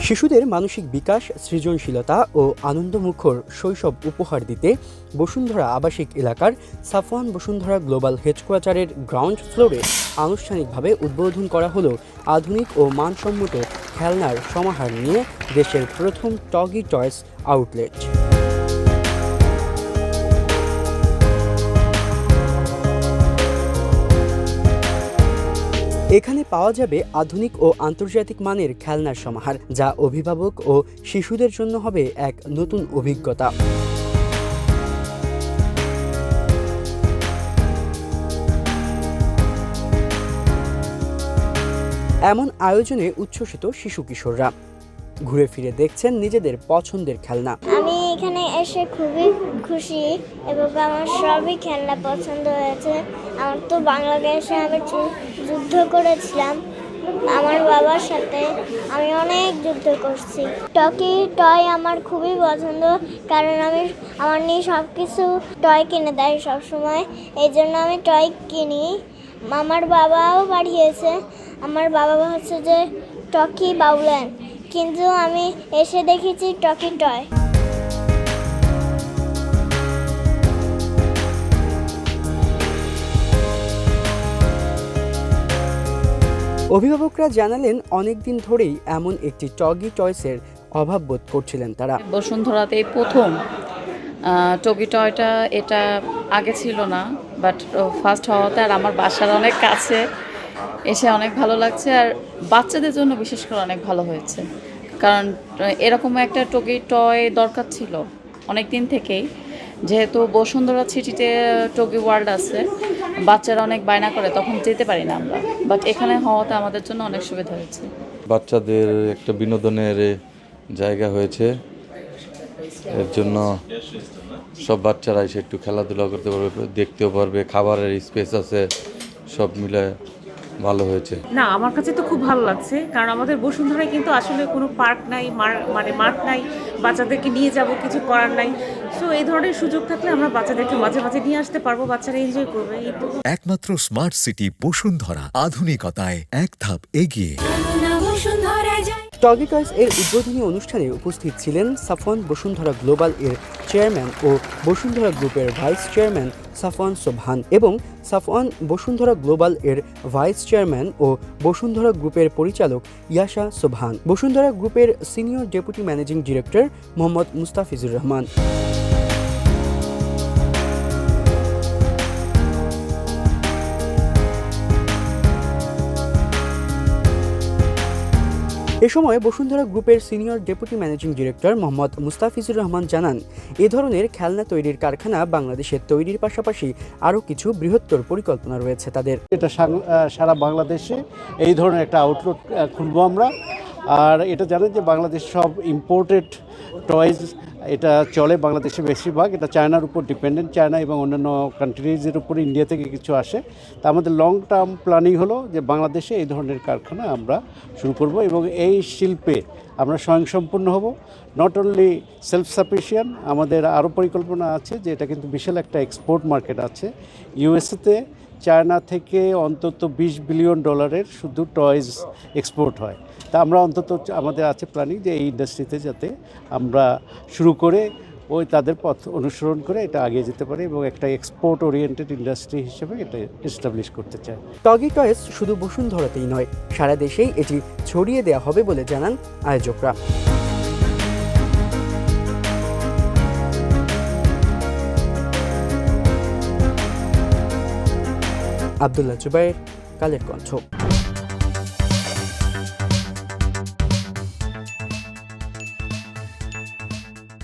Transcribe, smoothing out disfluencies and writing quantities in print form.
শিশুদের মানসিক বিকাশ, সৃজনশীলতা ও আনন্দমুখর শৈশব উপহার দিতে বসুন্ধরা আবাসিক এলাকার সাফওয়ান বসুন্ধরা গ্লোবাল হেডকোয়ার্টারের গ্রাউন্ড ফ্লোরে আনুষ্ঠানিকভাবে উদ্বোধন করা হলো আধুনিক ও মানসম্মত খেলনার সমাহার নিয়ে দেশের প্রথম টগি টয়স আউটলেট। এখানে পাওয়া যাবে আধুনিক ও আন্তর্জাতিক মানের খেলনার সমাহার, যা অভিভাবক ও শিশুদের জন্য হবে এক নতুন অভিজ্ঞতা। এমন আয়োজনে উচ্ছ্বসিত শিশু কিশোররা ঘুরে ফিরে দেখছেন নিজেদের পছন্দের খেলনা। আমি এখানে এসে খুবই খুশি এবং আমার সবই খেলনা পছন্দ হয়েছে। আমার তো বাংলাদেশে আমি যুদ্ধ করেছিলাম আমার বাবার সাথে, আমি অনেক যুদ্ধ করছি। টকি টয় আমার খুবই পছন্দ, কারণ আমার নিয়ে সব কিছু টয় কিনে দেয় সবসময়, এই জন্য আমি টয় কিনি। আমার বাবাও পাঠিয়েছে, আমার বাবা হচ্ছে যে টকি বাউল্যান্ড, কিন্তু আমি এসে দেখেছি টকি টয়। অভিভাবকরা জানালেন অনেকদিন ধরেই এমন একটি টগি টয়সের অভাব বোধ করছিলেন তারা। বসুন্ধরাতে প্রথম টগি টয়টা, এটা আগে ছিল না, বাট ফার্স্ট হওয়াতে আর আমার বাসার অনেক কাছে এসে অনেক ভালো লাগছে। আর বাচ্চাদের জন্য বিশেষ করে অনেক ভালো হয়েছে, কারণ এরকম একটা টগি টয় দরকার ছিল অনেক দিন থেকেই। যেহেতু বসুন্ধরা সিটিতে টগি ওয়ার্ল্ড আছে, বাচ্চারা অনেক বায়না করে, তখন যেতে পারি না আমরা, বাট এখানে হওয়াতে আমাদের জন্য অনেক সুবিধা হয়েছে। বাচ্চাদের একটা বিনোদনের জায়গা হয়েছে, এর জন্য সব বাচ্চারা এসে একটু খেলাধুলা করতে পারবে, দেখতেও পারবে, খাবারের স্পেস আছে, সব মিলে ভালো হয়েছে। না, আমার কাছে তো খুব ভালো লাগছে, কারণ আমাদের বসুন্ধরায় কিন্তু আসলে কোনো পার্ক নাই, মানে মাঠ নাই, বাচ্চাদেরকে নিয়ে যাব কিছু করার নাই। সো এই ধরনের সুযোগ থাকলে আমরা বাচ্চাদেরকে মাঝে মাঝে নিয়ে আসতে পারবো, বাচ্চারা এনজয় করবে। একমাত্র স্মার্ট সিটি বসুন্ধরা, আধুনিকতায় এক ধাপ এগিয়ে। টগি টয়স এর উদ্বোধনী অনুষ্ঠানে উপস্থিত ছিলেন সাফওয়ান বসুন্ধরা গ্লোবাল এর চেয়ারম্যান ও বসুন্ধরা গ্রুপের ভাইস চেয়ারম্যান সাফওয়ান সোবহান এবং সাফওয়ান বসুন্ধরা গ্লোবাল এর ভাইস চেয়ারম্যান ও বসুন্ধরা গ্রুপের পরিচালক ইয়াশা সোবহান, বসুন্ধরা গ্রুপের senior deputy managing director Mohammad Mustafizur Rahman. এ সময় বসুন্ধরা গ্রুপের senior deputy managing director Mohammad Mustafizur Rahman জানান, এ ধরনের খেলনা তৈরির কারখানা বাংলাদেশে তৈরির পাশাপাশি আরও কিছু বৃহত্তর পরিকল্পনা রয়েছে তাদের। এটা সারা বাংলাদেশে এই ধরনের একটা আউটলেট খুলবো আমরা। আর এটা জানেন যে বাংলাদেশ সব ইম্পোর্টেড টয়েস এটা চলে বাংলাদেশে বেশিরভাগ, এটা চায়নার উপর ডিপেন্ডেন্ট, চায়না এবং অন্যান্য কান্ট্রিজের উপর ইন্ডিয়া থেকে কিছু আসে। তা আমাদের লং টার্ম প্ল্যানিং হলো যে বাংলাদেশে এই ধরনের কারখানা আমরা শুরু করব এবং এই শিল্পে আমরা স্বয়ংসম্পূর্ণ হব। নট অনলি সেলফ সাফিসিয়েন্ট, আমাদের আরও পরিকল্পনা আছে যে এটা কিন্তু বিশাল একটা এক্সপোর্ট মার্কেট আছে। ইউএসএতে চায়না থেকে অন্তত $20 বিলিয়ন শুধু টয়েস এক্সপোর্ট হয়। তা আমরা অন্তত আমাদের আছে প্ল্যানিং যে এই ইন্ডাস্ট্রিতে যাতে আমরা শুরু করে ওই তাদের পথ অনুসরণ করে এটা এগিয়ে যেতে পারে এবং একটা এক্সপোর্ট ওরিয়েন্টেড ইন্ডাস্ট্রি হিসেবে এটা এস্টাবলিশ করতে চায়। টগি টয়েস শুধু বসুন্ধরাতেই নয়, সারা দেশেই এটি ছড়িয়ে দেওয়া হবে বলে জানান আয়োজকরা। আব্দুল্লাহ জুবায়ের, কালের কণ্ঠ।